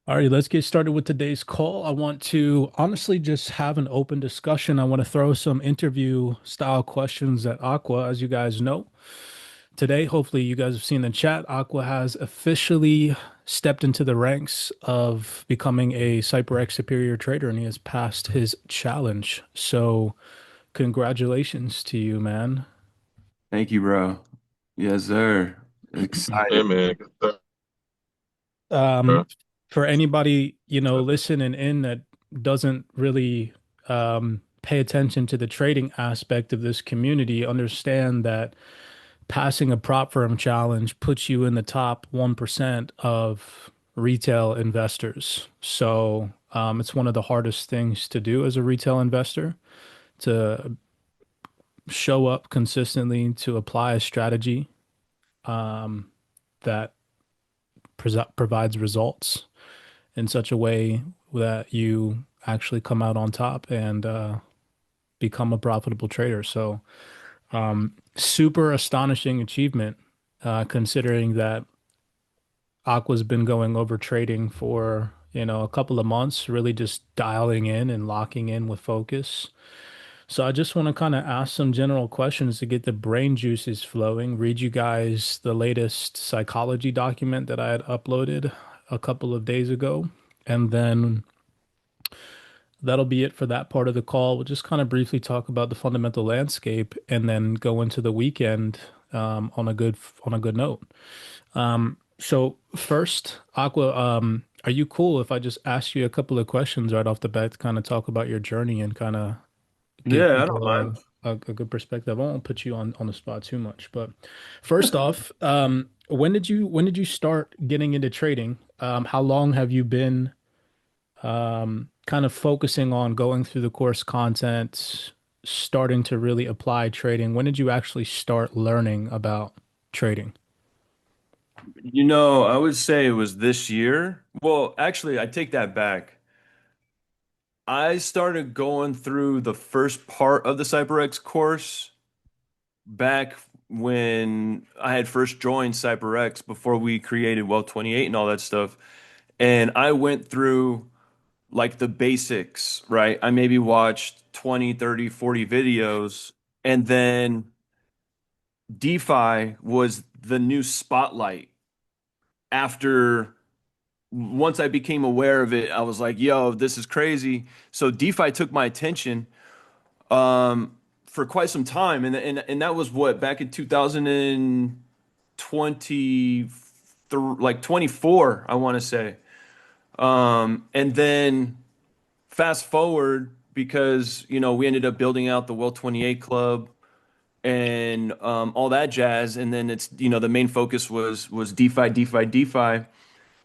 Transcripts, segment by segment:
All right, let's get started with today's call. I want to honestly just have an open discussion. I want to throw some interview style questions at Aqua. As you guys know, today, hopefully, you guys have seen the chat. Aqua has officially stepped into the ranks of becoming a CYPRX superior trader, and he has passed his challenge. So, congratulations to you, man. Thank you, bro. Yes, sir. Excited. Hey man, good stuff, Um, bro. for anybody, listening in that doesn't really pay attention to the trading aspect of this community, understand that passing a prop firm challenge puts you in the top 1% of retail investors. So it's one of the hardest things to do as a retail investor to show up consistently, to apply a strategy that provides results in such a way that you actually come out on top and become a profitable trader. So, super astonishing achievement, considering that Aqua's been going over trading for, a couple of months, really just dialing in and locking in with focus. So I just want to kind of ask some general questions to get the brain juices flowing, read you guys the latest psychology document that I had uploaded a couple of days ago, and then that'll be it for that part of the call. We'll just kind of briefly talk about the fundamental landscape and then go into the weekend on a good note. So first, Aqua, are you cool if I just ask you a couple of questions right off the bat to kind of talk about your journey and kind of give Yeah, I don't people mind. a good perspective? I won't put you on the spot too much, but first off, when did you start getting into trading? How long have you been kind of focusing on going through the course content, starting to really apply trading? When did you actually start learning about trading? I would say it was this year. Well, actually, I take that back. I started going through the first part of the CyberX course back when I had first joined CyberX before we created Well 28 and all that stuff. And I went through like the basics, right? I maybe watched 20, 30, 40 videos, and then DeFi was the new spotlight. After once I became aware of it, I was like, yo, this is crazy. So DeFi took my attention for quite some time. And that was what, back in 2020, like 24, I want to say. And then fast forward because, we ended up building out the Well 28 Club and all that jazz. And then the main focus was DeFi, DeFi, DeFi.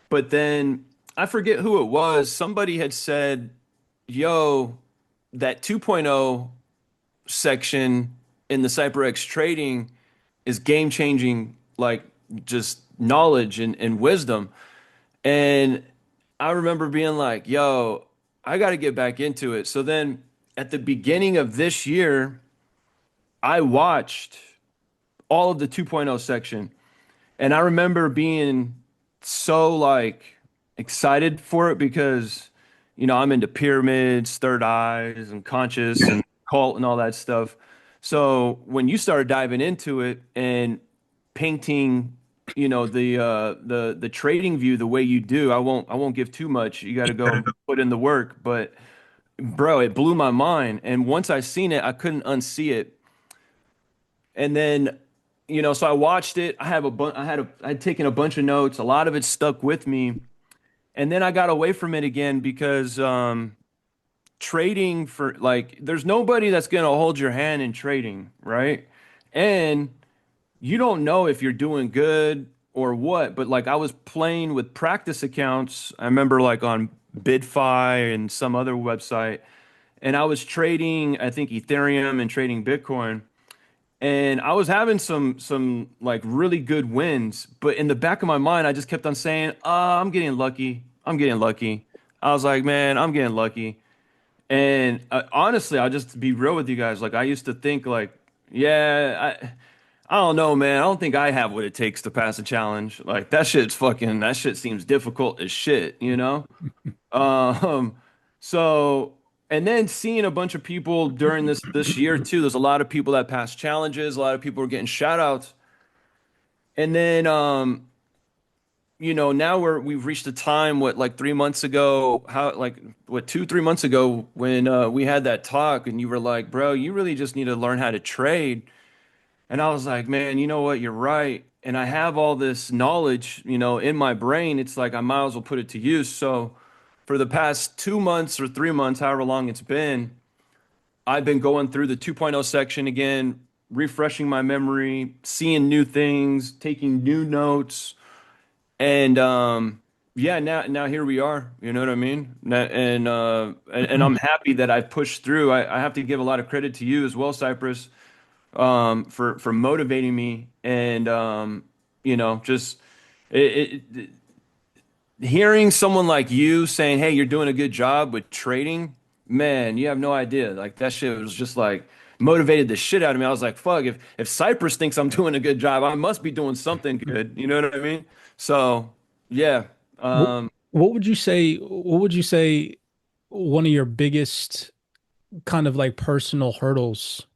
But then I forget who it was. Somebody had said, yo, that 2.0 section in the CyberX trading is game changing, like just knowledge and wisdom. And I remember being like, yo, I got to get back into it. So then at the beginning of this year, I watched all of the 2.0 section. And I remember being so like excited for it because, I'm into pyramids, third eyes, and conscious and cult and all that stuff. So when you started diving into it and painting, the trading view the way you do, I won't give too much. You got to go put in the work. But bro, it blew my mind. And once I seen it, I couldn't unsee it. And then, so I watched it. I'd taken a bunch of notes. A lot of it stuck with me. And then I got away from it again because trading for like there's nobody that's going to hold your hand in trading, right? And you don't know if you're doing good or what, but like I was playing with practice accounts. I remember like on BidFi and some other website, and I was trading, I think Ethereum and trading Bitcoin. And I was having some like really good wins, but in the back of my mind, I just kept on saying, I'm getting lucky. I'm getting lucky." I was like, "Man, I'm getting lucky." And honestly, I'll just be real with you guys. Like I used to think like, yeah, I don't know, man. I don't think I have what it takes to pass a challenge. Like that shit seems difficult as shit, you know? Um, so and then seeing a bunch of people during this year too, there's a lot of people that passed challenges, a lot of people are getting shout outs. And then now we've reached a time what like 3 months ago, how like what 2, 3 months ago when we had that talk and you were like, bro, you really just need to learn how to trade. And I was like, man, you know what? You're right. And I have all this knowledge, in my brain. It's like I might as well put it to use. So for the past 2 months or 3 months, however long it's been, I've been going through the 2.0 section again, refreshing my memory, seeing new things, taking new notes. And yeah, now here we are. You know what I mean? And I'm happy that I pushed through. I have to give a lot of credit to you as well, Cypress, for motivating me and just it, hearing someone like you saying, "Hey, you're doing a good job with trading," man, you have no idea. Like that shit was just like motivated the shit out of me. I was like, "Fuck, if Cypress thinks I'm doing a good job, I must be doing something good." You know what I mean? So, yeah. What, Um, what would you say? What would you say one of your biggest kind of like personal hurdles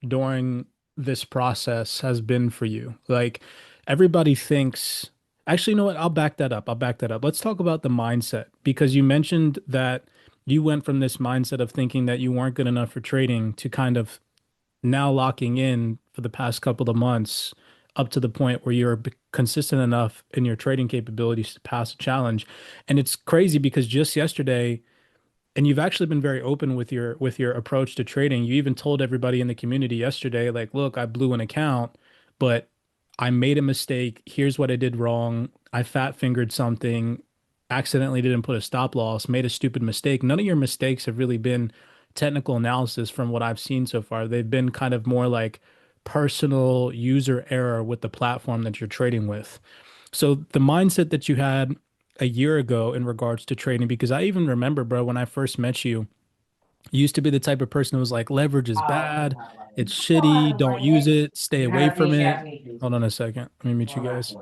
during this process has been for you? Like everybody thinks, actually, you know what? I'll back that up. I'll back that up. Let's talk about the mindset because you mentioned that you went from this mindset of thinking that you weren't good enough for trading to kind of now locking in for the past couple of months up to the point where you're consistent enough in your trading capabilities to pass a challenge. And it's crazy because just yesterday, and you've actually been very open with your approach to trading. You even told everybody in the community yesterday, like, look, I blew an account, but I made a mistake. Here's what I did wrong. I fat fingered something, accidentally didn't put a stop loss, made a stupid mistake. None of your mistakes have really been technical analysis from what I've seen so far. They've been kind of more like personal user error with the platform that you're trading with. So the mindset that you had a year ago in regards to trading, because I even remember, bro, when I first met you, you used to be the type of person who was like, leverage is bad, it's shitty, don't use it, stay away from it. Hold on a second. Let me meet you guys.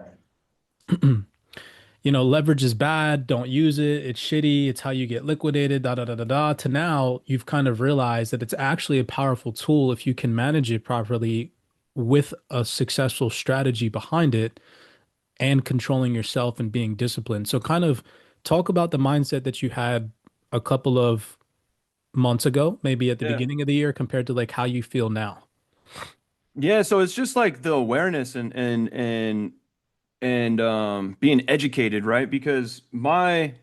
Leverage is bad, don't use it, it's shitty, it's how you get liquidated, da da da da da. To now, you've kind of realized that it's actually a powerful tool if you can manage it properly with a successful strategy behind it and controlling yourself and being disciplined. So kind of talk about the mindset that you had a couple of months ago, maybe at the yeah. beginning of the year compared to like how you feel now. Yeah, so it's just like the awareness and being educated, right? Because my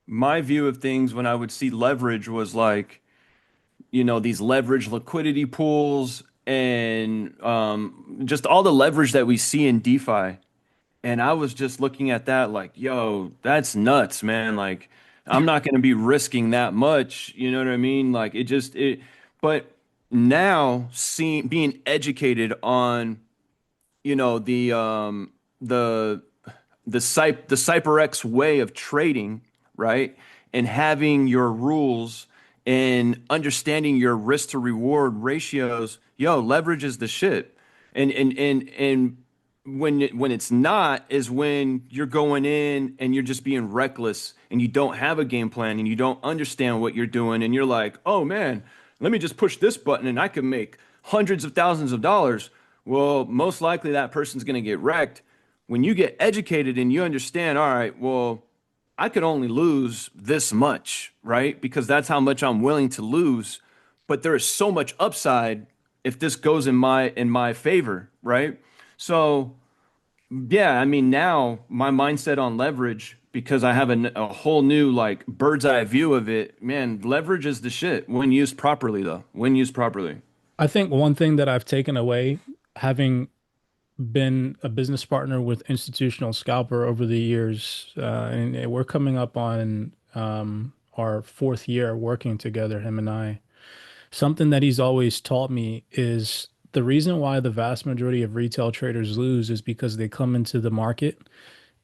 view of things when I would see leverage was like, these leverage liquidity pools and just all the leverage that we see in DeFi. And I was just looking at that like, yo, that's nuts, man. Like, I'm not going to be risking that much. You know what I mean? Like, but now seeing, being educated on, the the the CYPRX way of trading, right? And having your rules and understanding your risk to reward ratios, yo, leverage is the shit. And when it's not is when you're going in and you're just being reckless and you don't have a game plan and you don't understand what you're doing and you're like, "Oh man, let me just push this button and I can make hundreds of thousands of dollars." Well, most likely that person's going to get wrecked. When you get educated and you understand, all right, well, I could only lose this much, right? Because that's how much I'm willing to lose. But there is so much upside if this goes in my favor, right? So yeah, I mean now my mindset on leverage because I have a whole new like bird's eye view of it. Man, leverage is the shit when used properly, though. When used properly. I think one thing that I've taken away, having been a business partner with Institutional Scalper over the years, and we're coming up on our fourth year working together, him and I. Something that he's always taught me is the reason why the vast majority of retail traders lose is because they come into the market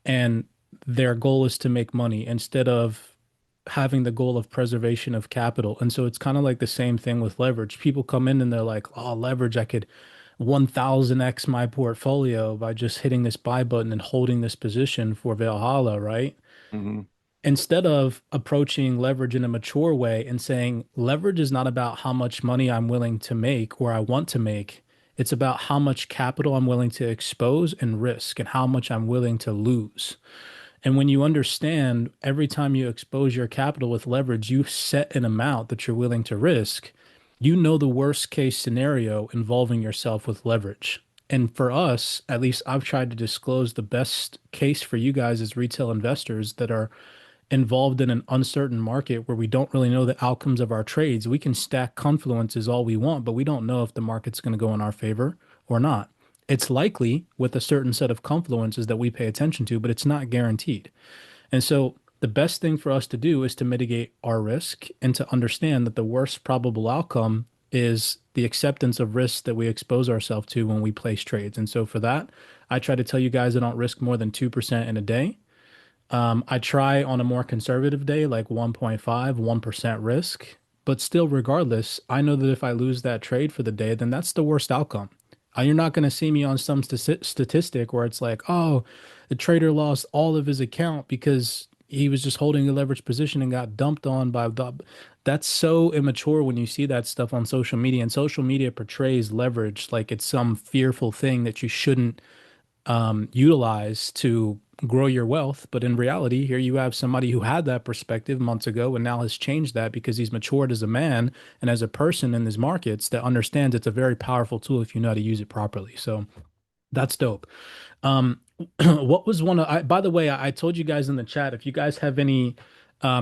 and their goal is to make money instead of having the goal of preservation of capital. And so it's kind of like the same thing with leverage. People come in and they're like, "Oh, leverage, I could 1000x my portfolio by just hitting this buy button and holding this position for Valhalla, right? Hmm. Instead of approaching leverage in a mature way and saying leverage is not about how much money I'm willing to make or I want to make, it's about how much capital I'm willing to expose and risk and how much I'm willing to lose. And when you understand every time you expose your capital with leverage, you set an amount that you're willing to risk, you know the worst case scenario involving yourself with leverage. And for us, at least I've tried to disclose the best case for you guys as retail investors that are involved in an uncertain market where we don't really know the outcomes of our trades. We can stack confluences all we want, but we don't know if the market's going to go in our favor or not. It's likely with a certain set of confluences that we pay attention to, but it's not guaranteed. And so the best thing for us to do is to mitigate our risk and to understand that the worst probable outcome is the acceptance of risks that we expose ourselves to when we place trades. And so for that, I try to tell you guys I don't risk more than 2% in a day. I try on a more conservative day, like 1.5, 1% risk. But still, regardless, I know that if I lose that trade for the day, then that's the worst outcome. You're not going to see me on some statistic where it's like, oh, the trader lost all of his account because he was just holding a leverage position and got dumped on by the. That's so immature when you see that stuff on social media. And social media portrays leverage like it's some fearful thing that you shouldn't utilize to grow your wealth. But in reality, here you have somebody who had that perspective months ago and now has changed that because he's matured as a man and as a person in these markets that understands it's a very powerful tool if you know how to use it properly. So that's dope. Um, what was one of, by the way, I told you guys in the chat, if you guys have any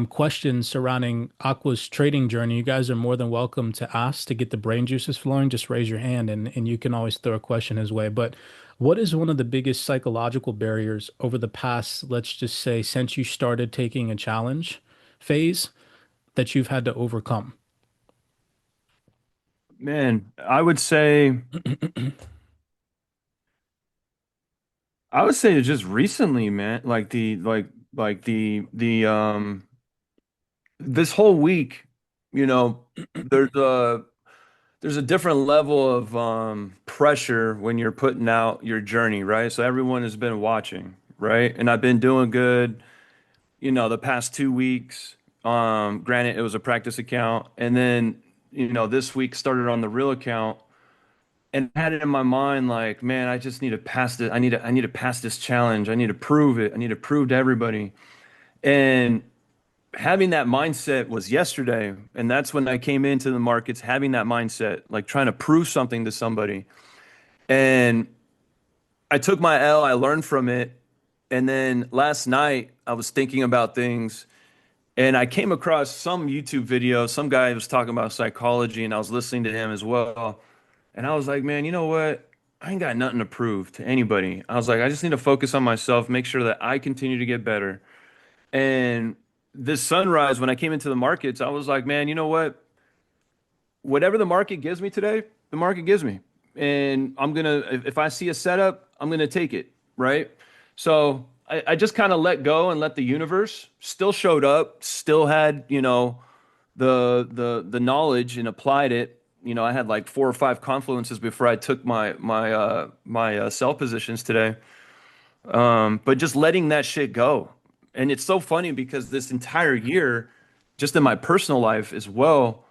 questions surrounding Aqua's trading journey, you guys are more than welcome to ask to get the brain juices flowing. Just raise your hand and you can always throw a question his way. But what is one of the biggest psychological barriers over the past, let's just say, since you started taking a challenge phase that you've had to overcome? Man, I would say just recently, man, like the this whole week, you know, there's a there's a different level of pressure when you're putting out your journey, right? So everyone has been watching, right? And I've been doing good, the past 2 weeks. Granted, it was a practice account, and then this week started on the real account, and I had it in my mind like, man, I just need to pass this. I need to pass this challenge. I need to prove it. I need to prove to everybody. And having that mindset was yesterday, and that's when I came into the markets having that mindset, like trying to prove something to somebody. And I took my L, I learned from it, and then last night I was thinking about things, and I came across some YouTube video. Some guy was talking about psychology, and I was listening to him as well. And I was like, man, you know what? I ain't got nothing to prove to anybody. I was like, I just need to focus on myself, make sure that I continue to get better. And this sunrise, when I came into the markets, I was like, man, you know what? Whatever the market gives me today, the market gives me. And if I see a setup, I'm gonna take it, right? So I just kind of let go and let the universe still showed up, still had, the knowledge and applied it. I had like 4 or 5 confluences before I took my sell positions today. But just letting that shit go. And it's so funny because this entire year, just in my personal life as well,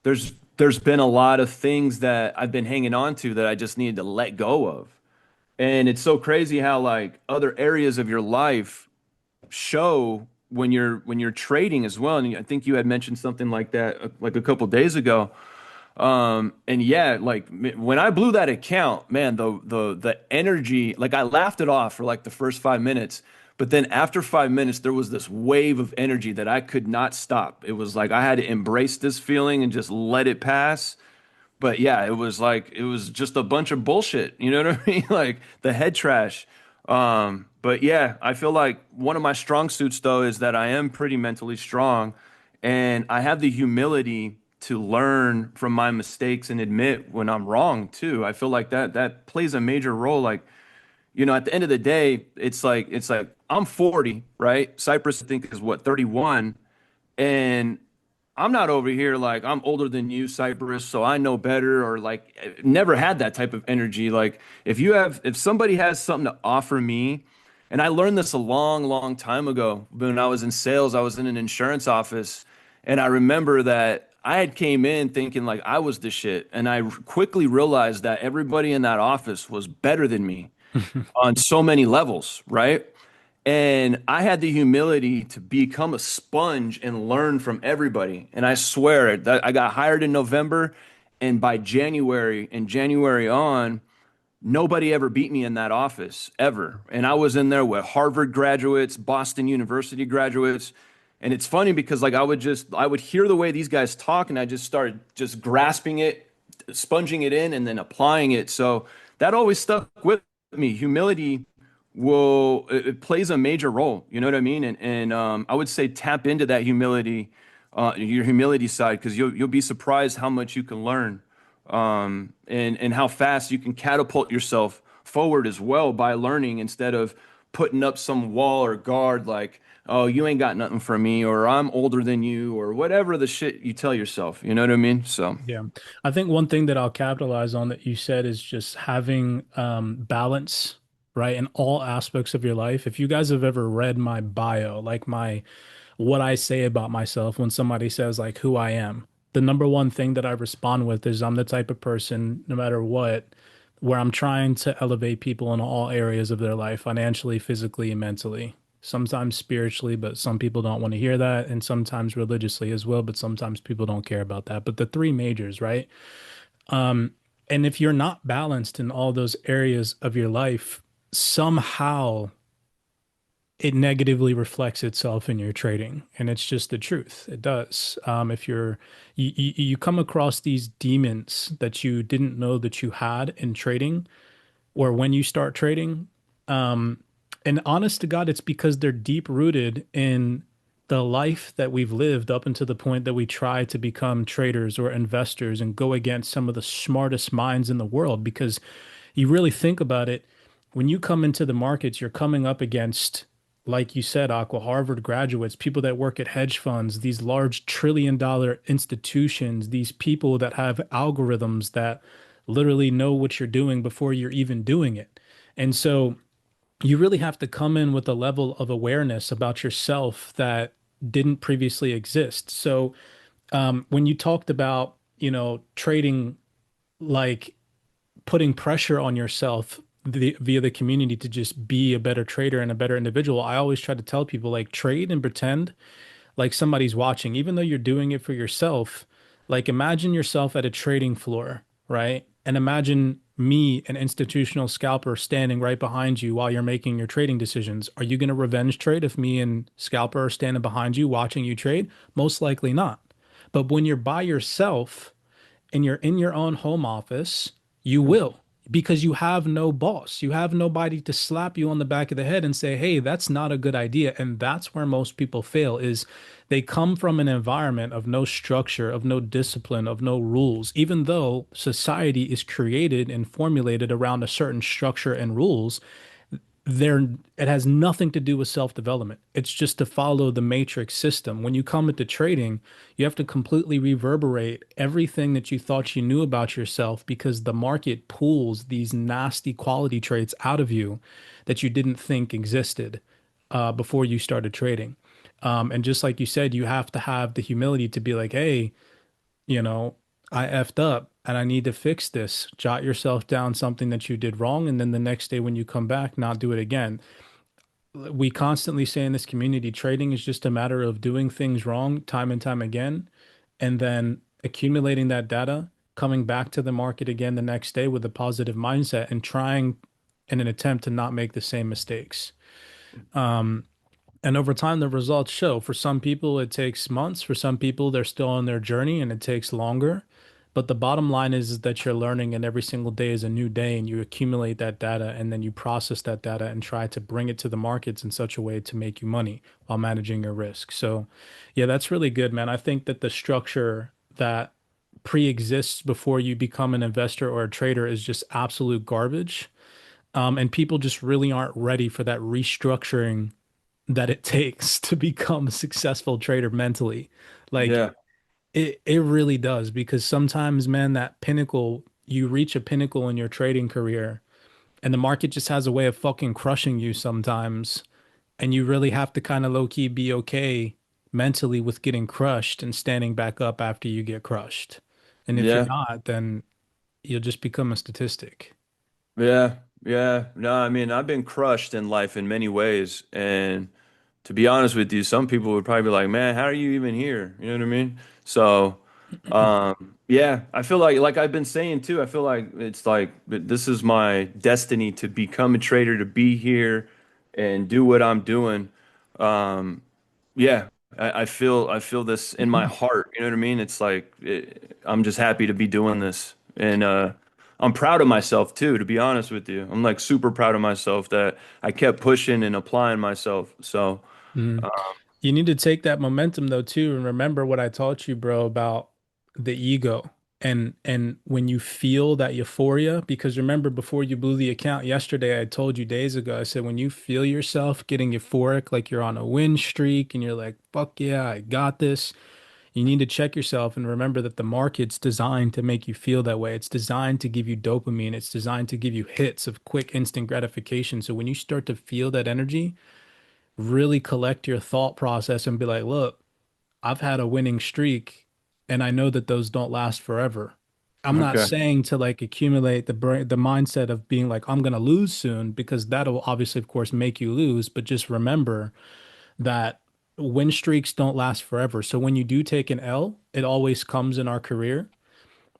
there's been a lot of things that I've been hanging on to that I just needed to let go of. And it's so crazy how like other areas of your life show when you're trading as well. And I think you had mentioned something like that like a couple days ago. And yeah, like when I blew that account, man, the energy, like I laughed it off for like the first 5 minutes, but then after 5 minutes, there was this wave of energy that I could not stop. It was like I had to embrace this feeling and just let it pass. But yeah, it was just a bunch of bullshit. You know what I mean? Like the head trash. But yeah, I feel like one of my strong suits though is that I am pretty mentally strong and I have the humility to learn from my mistakes and admit when I'm wrong too. I feel like that plays a major role. Like, at the end of the day, it's like I'm 40, right? Cypress I think is what, 31, and I'm not over here like I'm older than you, Cypress, so I know better, or like never had that type of energy. Like if somebody has something to offer me, and I learned this a long, long time ago when I was in sales, I was in an insurance office, and I remember that I had came in thinking like I was the shit, and I quickly realized that everybody in that office was better than me on so many levels, right? And I had the humility to become a sponge and learn from everybody. And I swear that I got hired in November, and by January and January on, nobody ever beat me in that office ever. And I was in there with Harvard graduates, Boston University graduates. And it's funny because like I would hear the way these guys talk and I just started just grasping it, sponging it in and then applying it. So that always stuck with me. Humility it plays a major role. You know what I mean? And I would say tap into that humility, your humility side, because you'll be surprised how much you can learn, and how fast you can catapult yourself forward as well by learning instead of putting up some wall or guard like, oh, you ain't got nothing from me, or I'm older than you, or whatever the shit you tell yourself. You know what I mean? So Yeah. I think one thing that I'll capitalize on that you said is just having balance, right, in all aspects of your life. If you guys have ever read my bio, like my what I say about myself when somebody says like who I am, the number one thing that I respond with is I'm the type of person, no matter what, where I'm trying to elevate people in all areas of their life, financially, physically, and mentally. Sometimes spiritually, but some people don't want to hear that, and sometimes religiously as well, but sometimes people don't care about that. But the three majors, right? And if you're not balanced in all those areas of your life, somehow it negatively reflects itself in your trading, and it's just the truth. It does. If you come across these demons that you didn't know that you had in trading, or when you start trading, um, and honest to God, it's because they're deep rooted in the life that we've lived up until the point that we try to become traders or investors and go against some of the smartest minds in the world. Because you really think about it, when you come into the markets, you're coming up against, like you said, Aqua, Harvard graduates, people that work at hedge funds, these large trillion-dollar institutions, these people that have algorithms that literally know what you're doing before you're even doing it. And so you really have to come in with a level of awareness about yourself that didn't previously exist. So when you talked about, trading, like putting pressure on yourself via the community to just be a better trader and a better individual, I always try to tell people like trade and pretend like somebody's watching, even though you're doing it for yourself. Like imagine yourself at a trading floor, right? And imagine me, an institutional scalper, standing right behind you while you're making your trading decisions. Are you going to revenge trade if me and scalper are standing behind you watching you trade? Most likely not. But when you're by yourself, and you're in your own home office, you will, because you have no boss. You have nobody to slap you on the back of the head and say, "Hey, that's not a good idea." And that's where most people fail is they come from an environment of no structure, of no discipline, of no rules, even though society is created and formulated around a certain structure and rules. There, it has nothing to do with self-development. It's just to follow the matrix system. When you come into trading, you have to completely reverberate everything that you thought you knew about yourself, because the market pulls these nasty quality traits out of you that you didn't think existed before you started trading. And just like you said, you have to have the humility to be like, hey, you know, I effed up and I need to fix this. Jot yourself down something that you did wrong, and then the next day when you come back, not do it again. We constantly say in this community, trading is just a matter of doing things wrong time and time again, and then accumulating that data, coming back to the market again the next day with a positive mindset and trying in an attempt to not make the same mistakes. And over time, the results show. For some people, it takes months. For some people, they're still on their journey and it takes longer. But the bottom line is that you're learning, and every single day is a new day, and you accumulate that data and then you process that data and try to bring it to the markets in such a way to make you money while managing your risk. So, yeah, that's really good, man. I think that the structure that pre-exists before you become an investor or a trader is just absolute garbage. And people just really aren't ready for that restructuring that it takes to become a successful trader mentally. Like yeah. It really does because sometimes, man, that pinnacle, you reach a pinnacle in your trading career and the market just has a way of fucking crushing you sometimes. And you really have to kind of low key be okay mentally with getting crushed and standing back up after you get crushed. And if you're Yeah. not, then you'll just become a statistic. Yeah, yeah. No, I mean, I've been crushed in life in many ways. And to be honest with you, some people would probably be like, man, how are you even here? You know what I mean? So, yeah, I feel like I've been saying too, I feel like it's like this is my destiny to become a trader, to be here and do what I'm doing. Um, yeah, I feel this in my heart. You know what I mean? It's like I'm just happy to be doing this, and I'm proud of myself too. To be honest with you, I'm like super proud of myself that I kept pushing and applying myself. So Mm. You need to take that momentum though too, and remember what I taught you, bro, about the ego. And when you feel that euphoria, because remember before you blew the account yesterday, I told you days ago, I said when you feel yourself getting euphoric, like you're on a win streak and you're like, fuck yeah, I got this, you need to check yourself and remember that the market's designed to make you feel that way. It's designed to give you dopamine. It's designed to give you hits of quick instant gratification. So when you start to feel that energy, really collect your thought process and be like, look, I've had a winning streak and I know that those don't last forever. I'm not okay, saying to like accumulate the mindset of being like, I'm gonna lose soon, because that'll obviously, of course, make you lose. But just remember that win streaks don't last forever. So when you do take an L, it always comes in our career.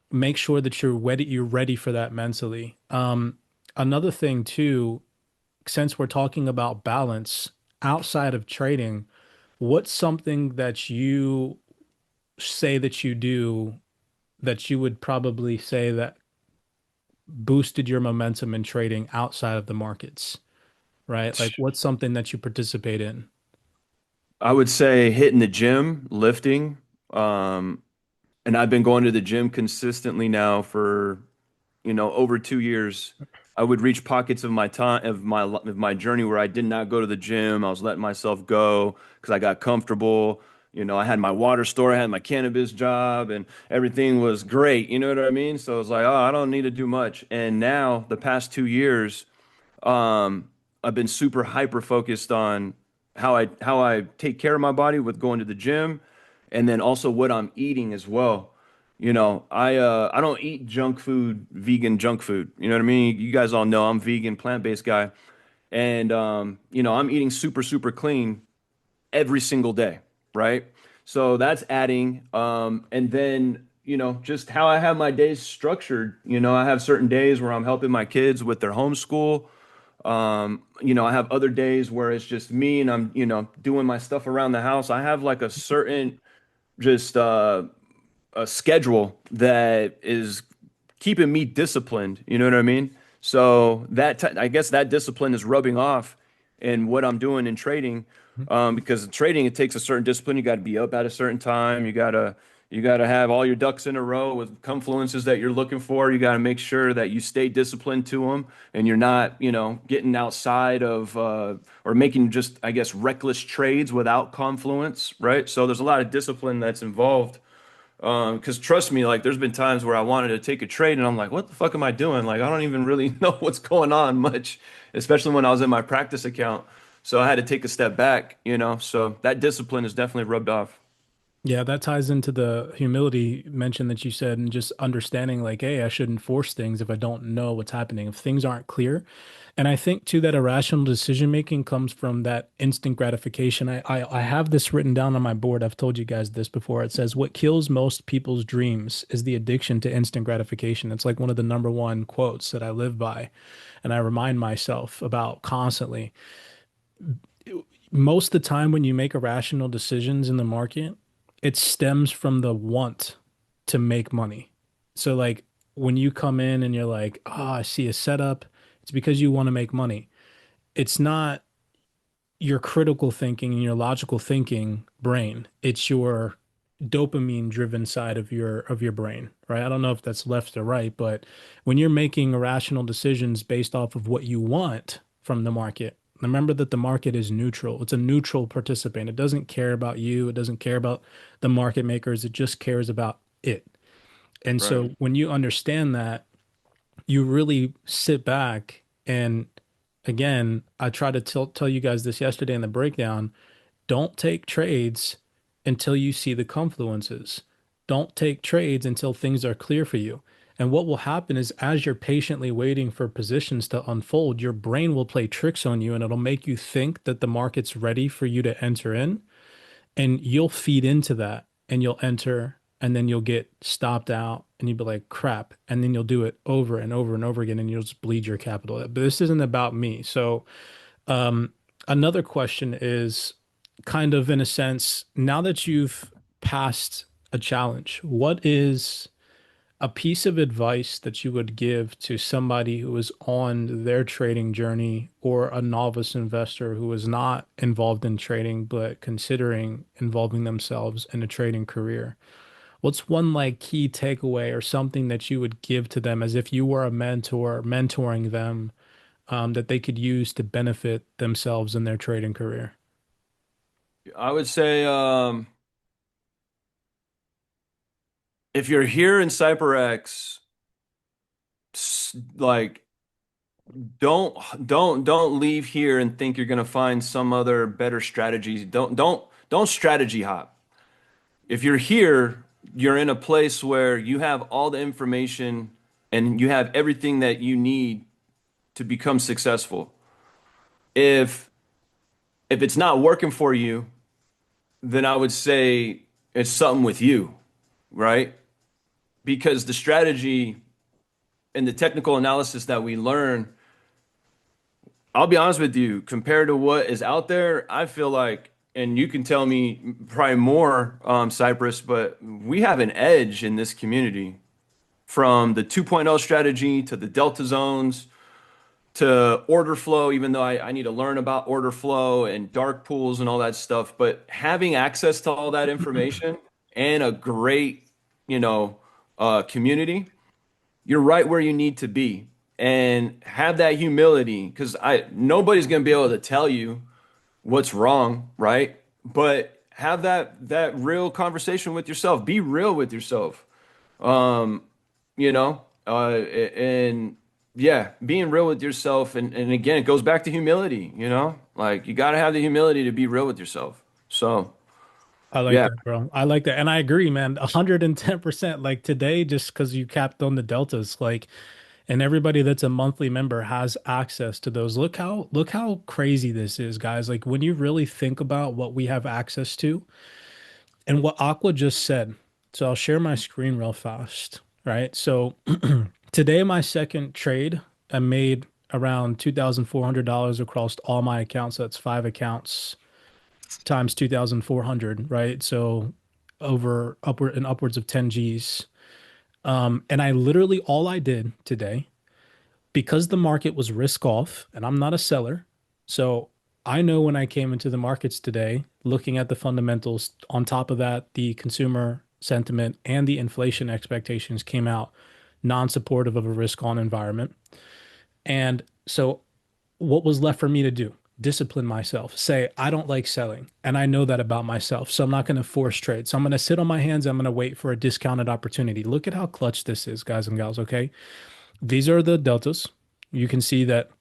Make sure that you're ready for that mentally. Another thing too, since we're talking about balance outside of trading, what's something that you say that you do that you would probably say that boosted your momentum in trading outside of the markets, right? Like what's something that you participate in? I would say hitting the gym, lifting, um, and I've been going to the gym consistently now for over 2 years. I would reach pockets of my time of my journey where I did not go to the gym. I was letting myself go because I got comfortable. I had my water store, I had my cannabis job, and everything was great. You know what I mean? So it's like, oh, I don't need to do much. And now, the past 2 years, um, I've been super hyper focused on how I take care of my body with going to the gym, and then also what I'm eating as well. I don't eat junk food, vegan junk food. You know what I mean? You guys all know I'm vegan, plant-based guy, and I'm eating super super clean every single day, right? So that's adding, and then just how I have my days structured. I have certain days where I'm helping my kids with their homeschool. I have other days where it's just me and I'm, doing my stuff around the house. I have like a certain just a schedule that is keeping me disciplined. You know what I mean? So I guess that discipline is rubbing off in what I'm doing in trading. Because in trading, it takes a certain discipline. You got to be up at a certain time. You gotta have all your ducks in a row with confluences that you're looking for. You got to make sure that you stay disciplined to them and you're not, getting outside of or making just, I guess, reckless trades without confluence, right? So there's a lot of discipline that's involved. Because trust me, like there's been times where I wanted to take a trade and I'm like, what the fuck am I doing? Like I don't even really know what's going on much, especially when I was in my practice account. So I had to take a step back. So that discipline is definitely rubbed off. Yeah, that ties into the humility mention that you said and just understanding like, hey, I shouldn't force things if I don't know what's happening, if things aren't clear. And I think too that irrational decision making comes from that instant gratification. I have this written down on my board. I've told you guys this before. It says what kills most people's dreams is the addiction to instant gratification. It's like one of the number one quotes that I live by and I remind myself about constantly. Most of the time when you make irrational decisions in the market, it stems from the want to make money. So like when you come in and you're like, oh, I see a setup, it's because you want to make money. It's not your critical thinking and your logical thinking brain. It's your dopamine driven side of your brain, right? I don't know if that's left or right, but when you're making irrational decisions based off of what you want from the market, Remember that the market is neutral. It's a neutral participant. It doesn't care about you. It doesn't care about the market makers. It just cares about it. And Right. so when you understand that, you really sit back and again, I tried to tell you guys this yesterday in the breakdown. Don't take trades until you see the confluences. Don't take trades until things are clear for you. And what will happen is, as you're patiently waiting for positions to unfold, your brain will play tricks on you and it'll make you think that the market's ready for you to enter in. And you'll feed into that and you'll enter and then you'll get stopped out and you'll be like, crap. And then you'll do it over and over and over again and you'll just bleed your capital. But this isn't about me. So, um, another question is kind of in a sense, now that you've passed a challenge, what is a piece of advice that you would give to somebody who is on their trading journey or a novice investor who is not involved in trading but considering involving themselves in a trading career? What's one like key takeaway or something that you would give to them as if you were a mentor mentoring them that they could use to benefit themselves in their trading career? I would say if you're here in CyPRX, like don't leave here and think you're gonna find some other better strategies. Don't strategy hop. If you're here, you're in a place where you have all the information and you have everything that you need to become successful. If if it's not working for you, then I would say it's something with you, right? Because the strategy and the technical analysis that we learn, I'll be honest with you, compared to what is out there, I feel like, and you can tell me probably more, Cypress, but we have an edge in this community from the 2.0 strategy to the delta zones to order flow, even though I need to learn about order flow and dark pools and all that stuff. But having access to all that information and a great, you know, community, you're right where you need to be. And have that humility because I nobody's gonna be able to tell you what's wrong, right? But have that real conversation with yourself. Be real with yourself. Um, and yeah, being real with yourself and again, it goes back to humility, Like you got to have the humility to be real with yourself. So, I like yeah. that, bro. I like that. And I agree, man. 110%. Like today, just because you capped on the deltas, like, and everybody that's a monthly member has access to those. Look how crazy this is, guys. Like when you really think about what we have access to and what Aqua just said. So I'll share my screen real fast, right? So today, my second trade, I made around $2,400 across all my accounts. That's five accounts times 2,400, right? So over upwards of 10 G's. And I literally all I did today, because the market was risk off, and I'm not a seller, so I know when I came into the markets today, looking at the fundamentals, on top of that, the consumer sentiment and the inflation expectations came out non-supportive of a risk on environment. And so what was left for me to do? Discipline myself. Say, I don't like selling. And I know that about myself. So I'm not going to force trade. So I'm going to sit on my hands. I'm going to wait for a discounted opportunity. Look at how clutch this is, guys and gals. Okay. These are the deltas. You can see that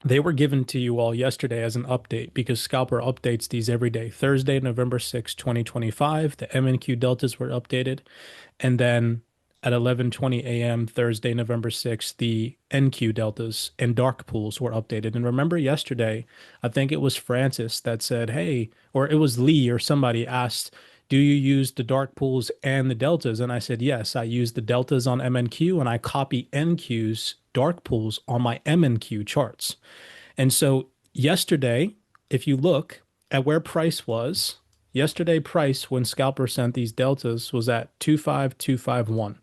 they were given to you all yesterday as an update because Scalper updates these every day. Thursday, November 6th, 2025, the MNQ deltas were updated. And then at 11:20 a.m. Thursday, November 6th, the NQ deltas and dark pools were updated. And remember yesterday, I think it was Francis that said, hey, or it was Lee or somebody asked, do you use the dark pools and the deltas? And I said, yes, I use the deltas on MNQ and I copy NQ's dark pools on my MNQ charts. And so yesterday, if you look at where price was, yesterday price when Scalper sent these deltas was at 25251.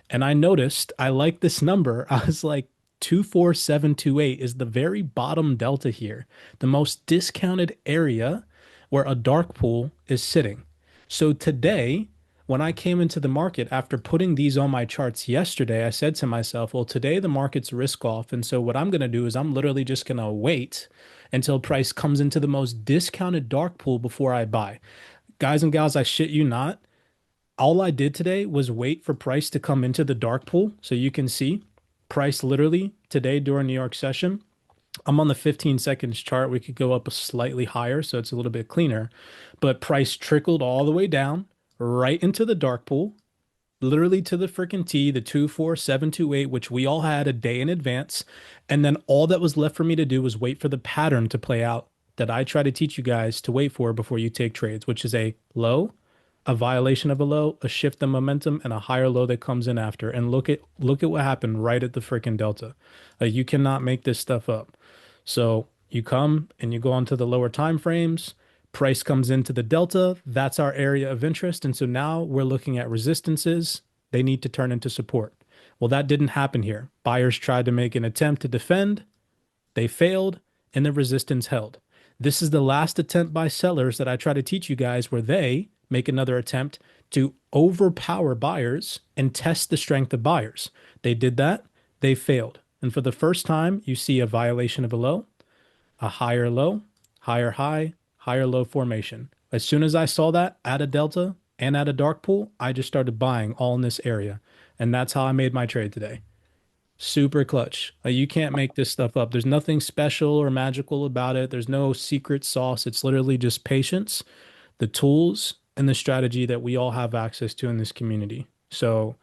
And I noticed I like this number. I was like 24728 is the very bottom delta here, the most discounted area where a dark pool is sitting. So today, When I came into the market after putting these on my charts yesterday, I said to myself, well, today the market's risk off. And so what I'm going to do is I'm literally just going to wait until price comes into the most discounted dark pool before I buy. Guys and gals, I shit you not. All I did today was wait for price to come into the dark pool. So you can see price literally today during New York session. I'm on the 15 seconds chart. We could go up slightly higher, so it's a little bit cleaner. But price trickled all the way down right into the dark pool, literally to the freaking T, the 24728, which we all had a day in advance. And then all that was left for me to do was wait for the pattern to play out that I try to teach you guys to wait for before you take trades, which is a low, a violation of a low, a shift in momentum, and a higher low that comes in after. And look at what happened right at the freaking delta. You cannot make this stuff up. So you come and you go onto the lower time frames. Price comes into the delta. That's our area of interest. And so now we're looking at resistances. They need to turn into support. Well, that didn't happen here. Buyers tried to make an attempt to defend. They failed and the resistance held. This is the last attempt by sellers that I try to teach you guys where they make another attempt to overpower buyers and test the strength of buyers. They did that. They failed. And for the first time, you see a violation of a low, a higher low, higher high, higher low formation. As soon as I saw that at a delta and at a dark pool, I just started buying all in this area. And that's how I made my trade today. Super clutch. You can't make this stuff up. There's nothing special or magical about it. There's no secret sauce. It's literally just patience, the tools, and the strategy that we all have access to in this community. So,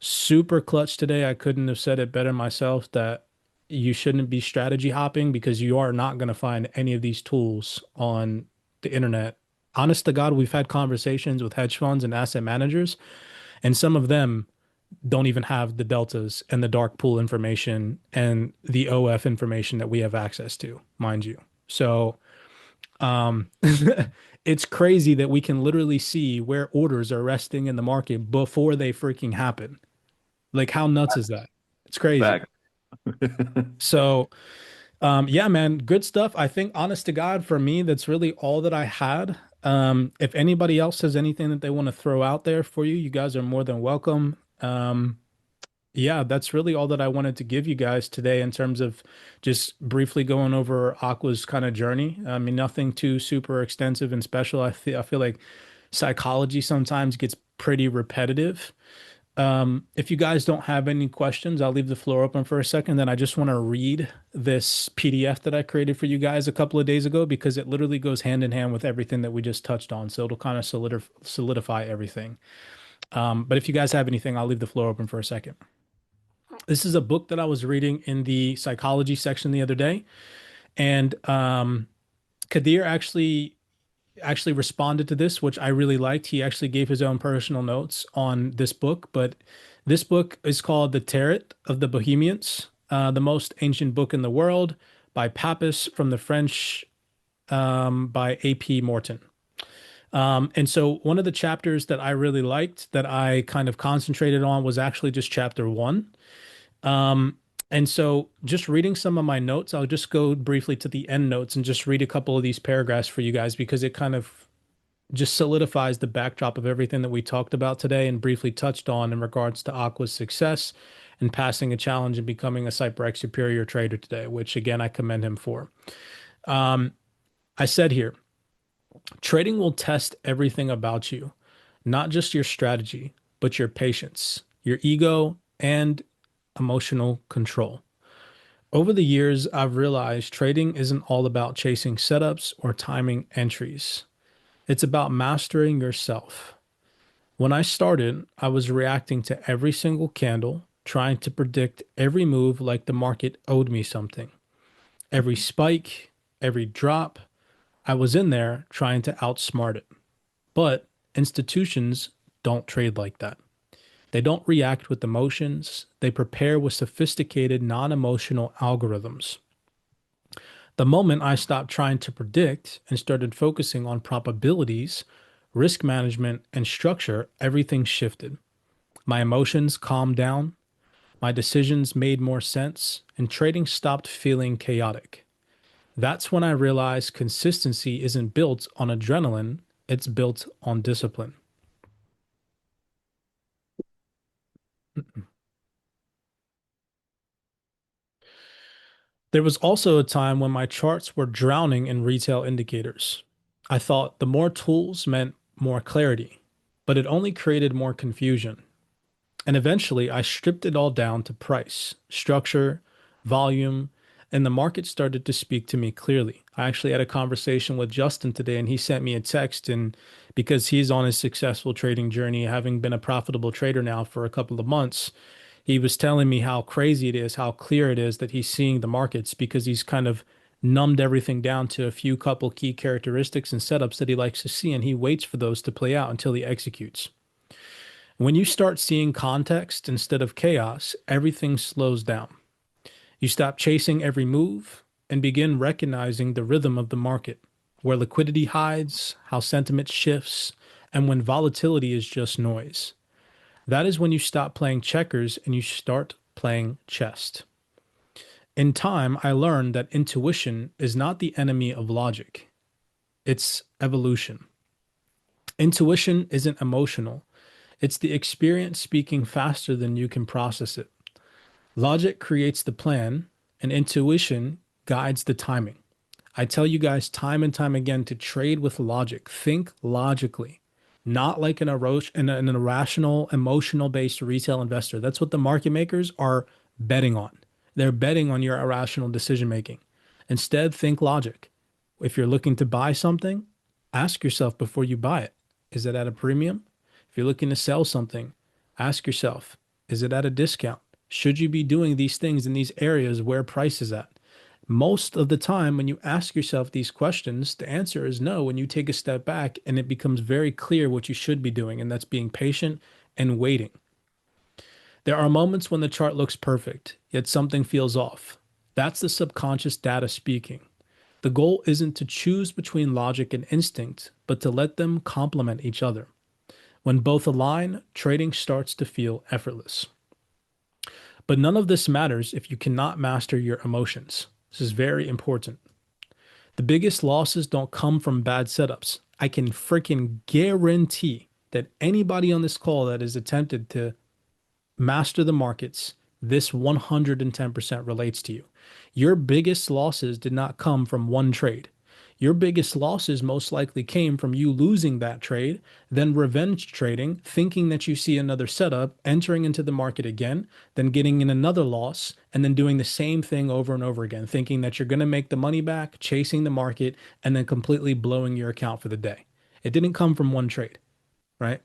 super clutch today. I couldn't have said it better myself that you shouldn't be strategy hopping because you are not going to find any of these tools on the internet. Honest to God, we've had conversations with hedge funds and asset managers, and some of them don't even have the deltas and the dark pool information and the OF information that we have access to, mind you. So, um, it's crazy that we can literally see where orders are resting in the market before they freaking happen. Like, how nuts is that? It's crazy. Fact. So, yeah, man, good stuff. I think, honest to God, for me, that's really all that I had. If anybody else has anything that they want to throw out there for you, you guys are more than welcome. Yeah, that's really all that I wanted to give you guys today in terms of just briefly going over Aqua's kind of journey. I mean, nothing too super extensive and special. I feel like psychology sometimes gets pretty repetitive. If you guys don't have any questions, I'll leave the floor open for a second. Then I just want to read this PDF that I created for you guys a couple of days ago because it literally goes hand in hand with everything that we just touched on. So it'll kind of solidify everything. But if you guys have anything, I'll leave the floor open for a second. This is a book that I was reading in the psychology section the other day, and Kadir actually responded to this, which I really liked. He actually gave his own personal notes on this book, but this book is called The Tarot of the Bohemians, the most ancient book in the world by Papus from the French, by A.P. Morton. And so one of the chapters that I really liked that I kind of concentrated on was actually just chapter one. Um, and so just reading some of my notes, I'll just go briefly to the end notes and just read a couple of these paragraphs for you guys because it kind of just solidifies the backdrop of everything that we talked about today and briefly touched on in regards to Aqua's success and passing a challenge and becoming a CYPRX superior trader today, which again, I commend him for. Um, I said here, trading will test everything about you, not just your strategy, but your patience, your ego, and emotional control. Over the years, I've realized trading isn't all about chasing setups or timing entries. It's about mastering yourself. When I started, I was reacting to every single candle, trying to predict every move like the market owed me something. Every spike, every drop, I was in there trying to outsmart it. But institutions don't trade like that. They don't react with emotions, they prepare with sophisticated, non emotional algorithms. The moment I stopped trying to predict and started focusing on probabilities, risk management, and structure, everything shifted. My emotions calmed down, my decisions made more sense, and trading stopped feeling chaotic. That's when I realized consistency isn't built on adrenaline, it's built on discipline. There was also a time when my charts were drowning in retail indicators. I thought the more tools meant more clarity, but it only created more confusion. And eventually, I stripped it all down to price, structure, volume, and the market started to speak to me clearly. I actually had a conversation with Justin today, and he sent me a text. And because he's on his successful trading journey, having been a profitable trader now for a couple of months, he was telling me how crazy it is, how clear it is that he's seeing the markets because he's kind of numbed everything down to a few couple key characteristics and setups that he likes to see, and he waits for those to play out until he executes. When you start seeing context instead of chaos, everything slows down. You stop chasing every move and begin recognizing the rhythm of the market, where liquidity hides, how sentiment shifts, and when volatility is just noise. That is when you stop playing checkers and you start playing chess. In time, I learned that intuition is not the enemy of logic, it's evolution. Intuition isn't emotional, it's the experience speaking faster than you can process it. Logic creates the plan, and intuition guides the timing. I tell you guys time and time again to trade with logic. Think logically, not like an irrational, emotional based retail investor. That's what the market makers are betting on. They're betting on your irrational decision making. Instead, think logic. If you're looking to buy something, ask yourself before you buy it, is it at a premium? If you're looking to sell something, ask yourself, is it at a discount? Should you be doing these things in these areas where price is at? Most of the time, when you ask yourself these questions, the answer is no when you take a step back and it becomes very clear what you should be doing, and that's being patient and waiting. There are moments when the chart looks perfect, yet something feels off. That's the subconscious data speaking. The goal isn't to choose between logic and instinct, but to let them complement each other. When both align, trading starts to feel effortless. But none of this matters if you cannot master your emotions. This is very important. The biggest losses don't come from bad setups. I can freaking guarantee that anybody on this call that has attempted to master the markets, this 110% relates to you. Your biggest losses did not come from one trade. Your biggest losses most likely came from you losing that trade, then revenge trading, thinking that you see another setup, entering into the market again, then getting in another loss, and then doing the same thing over and over again, thinking that you're going to make the money back, chasing the market, and then completely blowing your account for the day. It didn't come from one trade, right?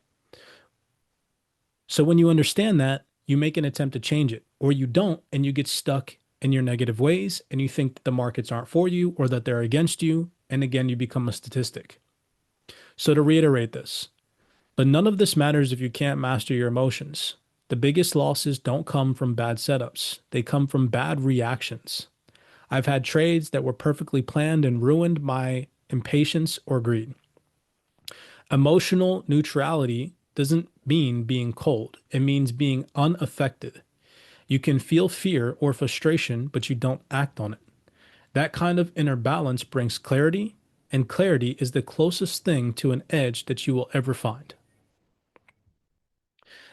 So when you understand that, you make an attempt to change it, or you don't, and you get stuck in your negative ways, and you think that the markets aren't for you or that they're against you. And again, you become a statistic. So to reiterate this, but none of this matters if you can't master your emotions. The biggest losses don't come from bad setups, they come from bad reactions. I've had trades that were perfectly planned and ruined by impatience or greed. Emotional neutrality doesn't mean being cold, it means being unaffected. You can feel fear or frustration, but you don't act on it. That kind of inner balance brings clarity, and clarity is the closest thing to an edge that you will ever find.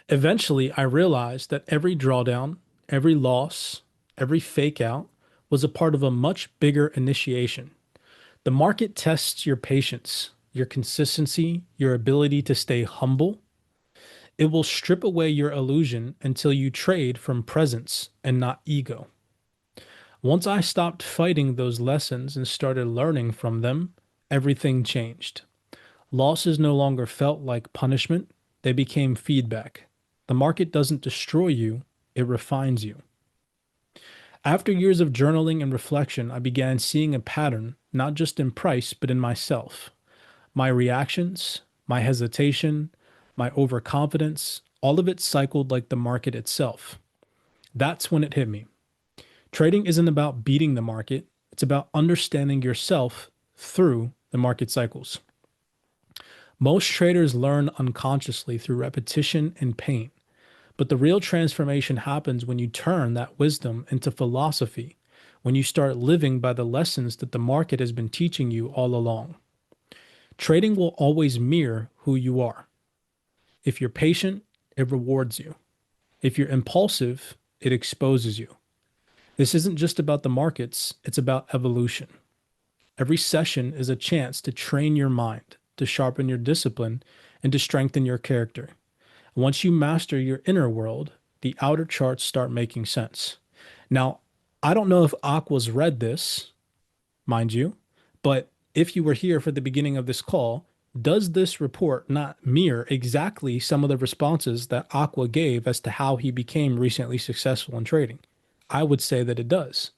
Eventually, I realized that every drawdown, every loss, every fake out was a part of a much bigger initiation. The market tests your patience, your consistency, your ability to stay humble. It will strip away your illusion until you trade from presence and not ego. Once I stopped fighting those lessons and started learning from them, everything changed. Losses no longer felt like punishment, they became feedback. The market doesn't destroy you, it refines you. After years of journaling and reflection, I began seeing a pattern, not just in price, but in myself. My reactions, my hesitation, my overconfidence, all of it cycled like the market itself. That's when it hit me. Trading isn't about beating the market, it's about understanding yourself through the market cycles. Most traders learn unconsciously through repetition and pain, but the real transformation happens when you turn that wisdom into philosophy, when you start living by the lessons that the market has been teaching you all along. Trading will always mirror who you are. If you're patient, it rewards you. If you're impulsive, it exposes you. This isn't just about the markets, it's about evolution. Every session is a chance to train your mind, to sharpen your discipline, and to strengthen your character. Once you master your inner world, the outer charts start making sense. Now, I don't know if Aqua's read this, mind you, but if you were here for the beginning of this call, does this report not mirror exactly some of the responses that Aqua gave as to how he became recently successful in trading? I would say that it does.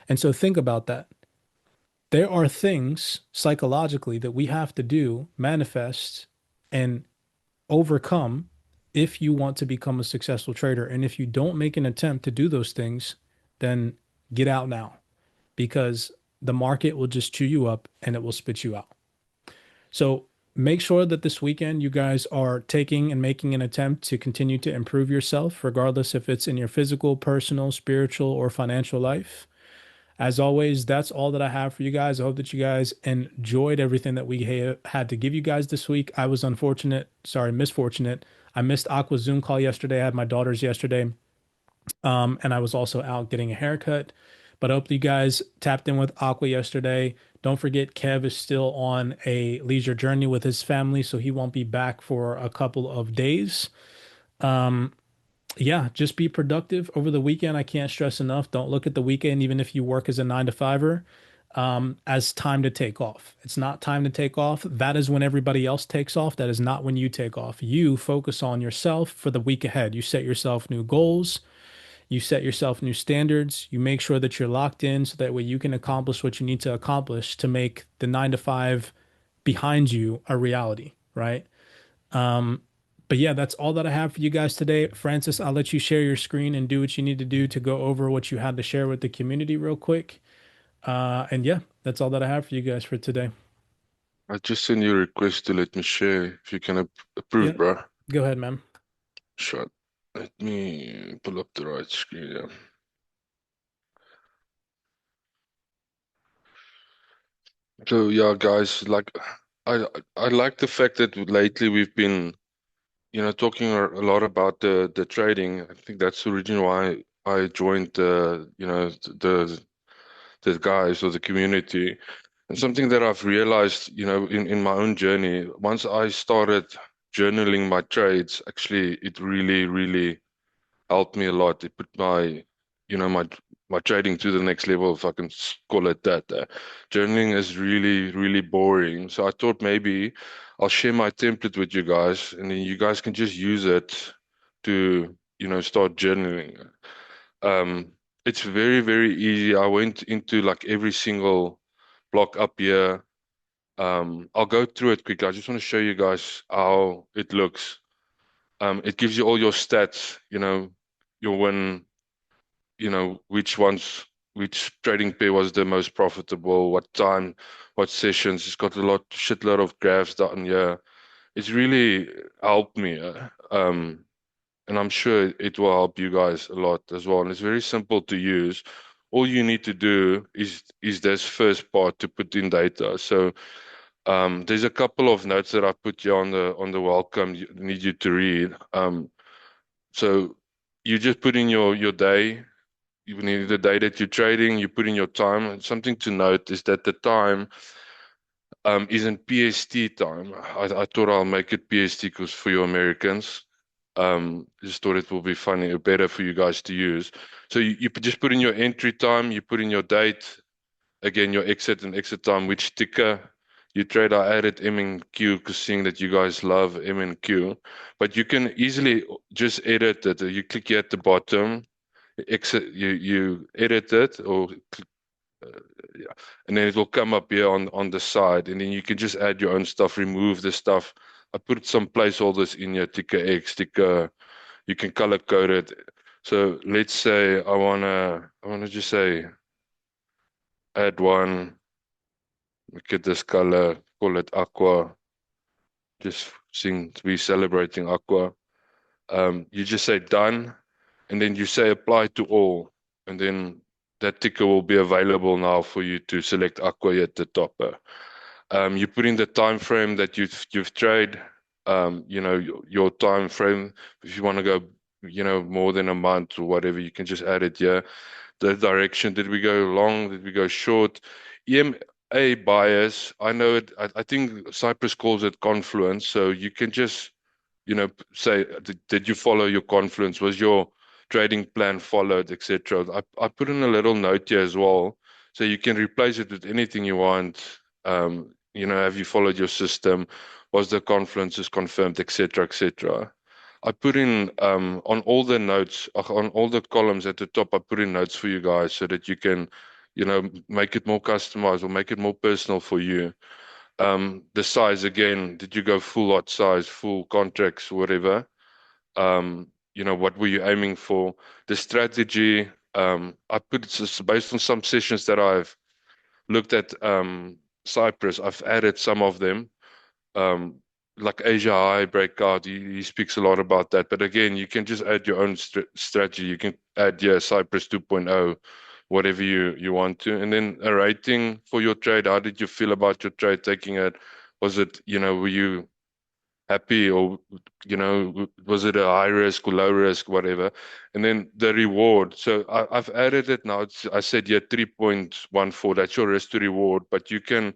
And so think about that. There are things psychologically that we have to do, manifest, and overcome if you want to become a successful trader. And if you don't make an attempt to do those things, then get out now because the market will just chew you up and it will spit you out. So make sure that this weekend you guys are taking and making an attempt to continue to improve yourself, regardless if it's in your physical, personal, spiritual, or financial life. As always, that's all that I have for you guys. I hope that you guys enjoyed everything that we had to give you guys this week. I was misfortunate. I missed Aqua's Zoom call yesterday. I had my daughters yesterday. And I was also out getting a haircut. But I hope you guys tapped in with Aqua yesterday. Don't forget, Kev is still on a leisure journey with his family, so he won't be back for a couple of days. Um, yeah, just be productive over the weekend. I can't stress enough. Don't look at the weekend, even if you work as a 9 to 5er, as time to take off. It's not time to take off. That is when everybody else takes off. That is not when you take off. You focus on yourself for the week ahead. You set yourself new goals. You set yourself new standards. You make sure that you're locked in so that way you can accomplish what you need to accomplish to make the 9 to 5 behind you a reality, right? Um, but yeah, that's all that I have for you guys today. Francis, I'll let you share your screen and do what you need to do to go over what you had to share with the community real quick. And yeah, that's all that I have for you guys for today. I just sent you a request to let me share if you can approve, Yep. bro. Go ahead, man. Sure. Let me pull up the right screen. Yeah. So yeah, guys, like I like the fact that lately we've been, talking a lot about the trading. I think that's the reason why I joined the guys or the community. And something that I've realized, in my own journey, once I started journaling my trades, actually it really, really helped me a lot. It put my trading to the next level, if I can call it that. Journaling is really, really boring. So I thought maybe I'll share my template with you guys, and then you guys can just use it to, start journaling. Um, it's very, very easy. I went into like every single block up here. I'll go through it quickly. I just want to show you guys how it looks. It gives you all your stats, your win, which trading pair was the most profitable, what time, what sessions. It's got shitload of graphs down here. It's really helped me, and I'm sure it will help you guys a lot as well. And it's very simple to use. All you need to do is this first part to put in data. So there's a couple of notes that I put here on the welcome you need you to read. So you just put in your day. You need the day that you're trading. You put in your time. And something to note is that the time isn't PST time. I thought I'll make it PST because for you Americans, just thought it will be funny or better for you guys to use. So you just put in your entry time. You put in your date. Again, your exit and exit time, which ticker you trade. I added M and Q because seeing that you guys love M and Q, but you can easily just edit it. You click here at the bottom, exit, you edit it, or yeah, and then it will come up here on the side, and then you can just add your own stuff, remove the stuff. I put some placeholders in your ticker X, ticker. You can color code it. So let's say I wanna just say add one. Look at this color, call it aqua. Just seeing we celebrating aqua. You just say done, and then you say apply to all, and then that ticker will be available now for you to select aqua at the top. You put in the time frame that you've trade. Your time frame. If you want to go more than a month or whatever, you can just add it here. The direction, did we go long? Did we go short? EMA bias, I know it, I think Cyprus calls it confluence. So you can just, say, did you follow your confluence? Was your trading plan followed, etc. I put in a little note here as well. So you can replace it with anything you want. Have you followed your system? Was the confluences confirmed, etc., etc. I put in on all the notes, on all the columns at the top, I put in notes for you guys so that you can, make it more customized or make it more personal for you. The size again, did you go full lot size, full contracts, whatever? What were you aiming for? The strategy, I put it just based on some sessions that I've looked at Cyprus. I've added some of them. Um, like Asia High breakout, he speaks a lot about that. But again, you can just add your own strategy. You can add, Cyprus 2.0, whatever you want to. And then a rating for your trade. How did you feel about your trade taking it? Was it, were you happy, or was it a high risk or low risk, whatever? And then the reward, so I've added it now. I said 3.14, that's your risk to reward, but you can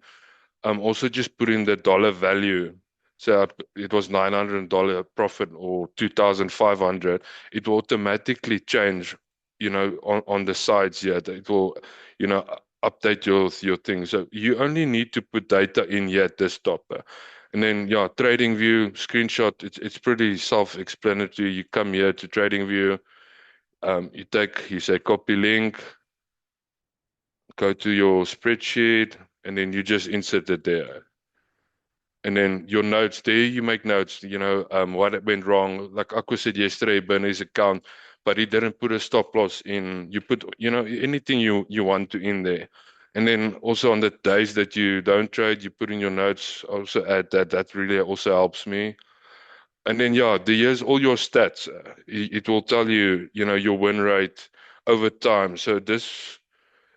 also just put in the dollar value. So it was $900 profit or 2,500. It will automatically change, on the sides here. It will, update your thing. So you only need to put data in here at this top. And then, trading view, screenshot, it's pretty self-explanatory. You come here to trading view, you say copy link, go to your spreadsheet, and then you just insert it there. And then your notes there, you make notes, what went wrong. Like Akko said yesterday, burn his account, but he didn't put a stop loss in. You put, anything you want to in there. And then also on the days that you don't trade, you put in your notes, also add that. That really also helps me. And then, here's all your stats. It will tell you, your win rate over time. So this,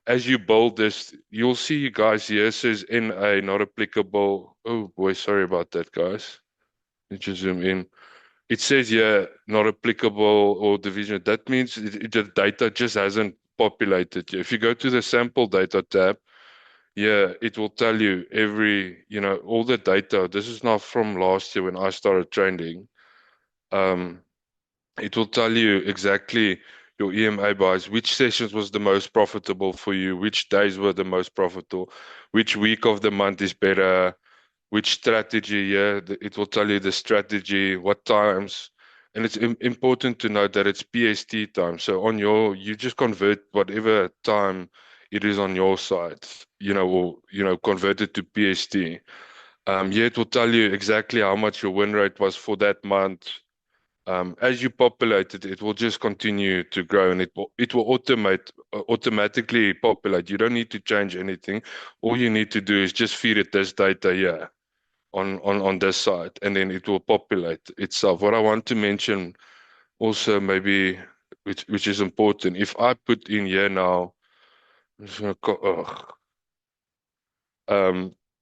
as you build this, you'll see, you guys, here says NA not applicable. Oh boy, sorry about that, guys. Let's just zoom in. It says here not applicable or division. That means the data just hasn't populated yet. If you go to the sample data tab, it will tell you all the data. This is not from last year when I started trading. Um, it will tell you exactly your EMA buys, which sessions was the most profitable for you, which days were the most profitable, which week of the month is better, which strategy. It will tell you the strategy, what times. And it's important to note that it's PST time. So you just convert whatever time it is on your side, or, convert it to PST. It will tell you exactly how much your win rate was for that month. As you populate it, it will just continue to grow, and it will automatically populate. You don't need to change anything. All you need to do is just feed it this data here on this side, and then it will populate itself. What I want to mention also, maybe, which is important, if I put in here now, I'm just gonna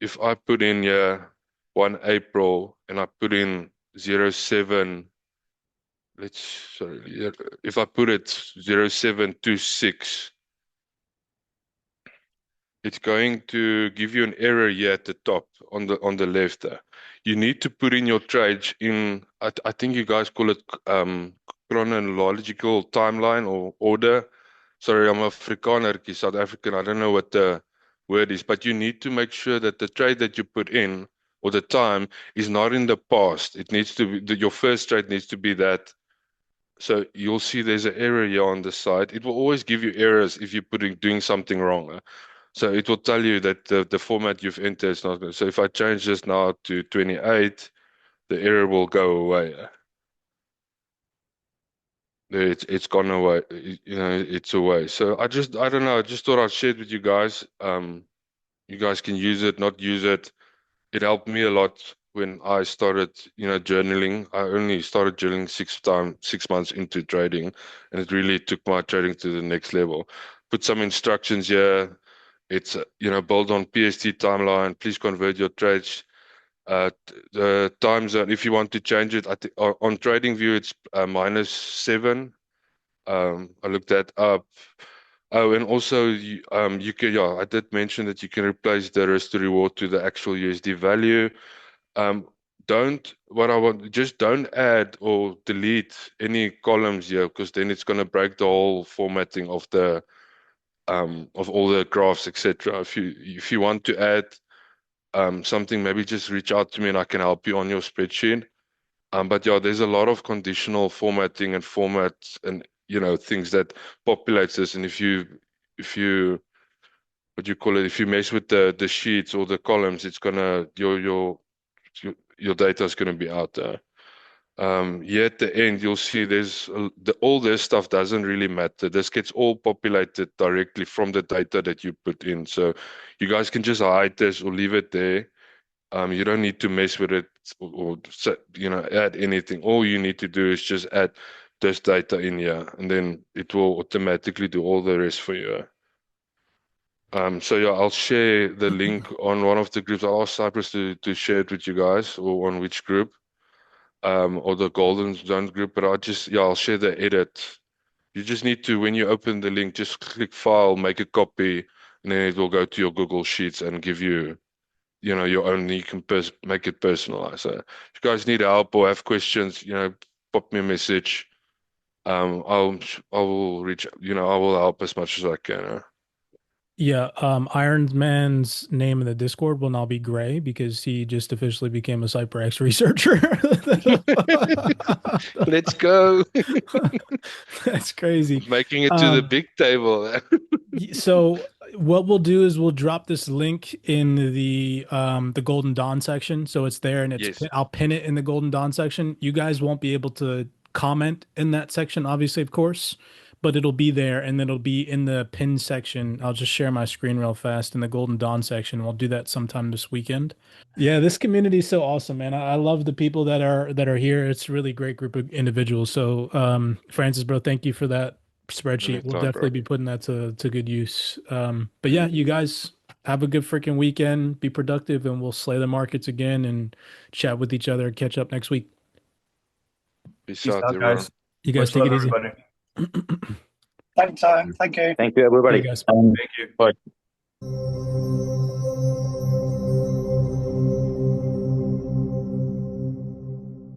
if I put in here 1 April and I put in 07. Sorry, if I put it 0726, it's going to give you an error here at the top on the left there. You need to put in your trades in, I think you guys call it chronological timeline or order. Sorry, I'm Afrikaner, South African. I don't know what the word is, but you need to make sure that the trade that you put in, or the time, is not in the past. It needs to be, your first trade needs to be that. So you'll see there's an error here on the side. It will always give you errors if you're doing something wrong. So it will tell you that the format you've entered is not good. So if I change this now to 28, the error will go away. It's gone away. It's away. So I don't know. I just thought I'd share it with you guys. You guys can use it, not use it. It helped me a lot when I started, journaling. I only started journaling 6 months into trading, and it really took my trading to the next level. Put some instructions here. It's, build on PST timeline. Please convert your trades. The time zone, if you want to change it, I think on TradingView it's -7. I looked that up. Oh, and also you can, yeah, I did mention that you can replace the risk to reward to the actual USD value. Um, just don't add or delete any columns here, because then it's going to break the whole formatting of all the graphs, etc. If you want to add something, maybe just reach out to me and I can help you on your spreadsheet. But yeah, there's a lot of conditional formatting and formats and things that populates this. And if you what do you call it? If you mess with the sheets or the columns, it's gonna your data is gonna be out there. Here at the end, you'll see all this stuff doesn't really matter. This gets all populated directly from the data that you put in. So you guys can just hide this or leave it there. You don't need to mess with it or add anything. All you need to do is just add this data in here, and then it will automatically do all the rest for you. So yeah, I'll share the link on one of the groups. I'll ask Cyprus to share it with you guys, or on which group, or the Golden Zone group. But I'll share the edit. You just need to, when you open the link, just click File, make a copy, and then it will go to your Google Sheets and give you your own. You can make it personalized. So if you guys need help or have questions, pop me a message. I will reach. I will help as much as I can. Yeah, Iron Man's name in the Discord will now be Gray because he just officially became a CYPRX researcher. Let's go. That's crazy. Making it to the Um, big table. so what we'll do is we'll drop this link in the Golden Dawn section. So it's there and Yes. I'll pin it in the Golden Dawn section. You guys won't be able to comment in that section, obviously, of course, but it'll be there and then it'll be in the pin section. I'll just share my screen real fast in the Golden Dawn section. We'll do that sometime this weekend. Yeah, this community is so awesome, man. I love the people that are here. It's a really great group of individuals. So, Francis, bro, thank you for that spreadsheet. We'll Anytime, definitely bro. be putting that to good use. But yeah, you guys have a good freaking weekend. Be productive, and we'll slay the markets again and chat with each other. Catch up next week. Peace Peace out, out, everyone. guys. You guys Much take love, it easy. everybody. Thanks, thank you. Thank you, Bye, everybody. guys. Thank you. Bye.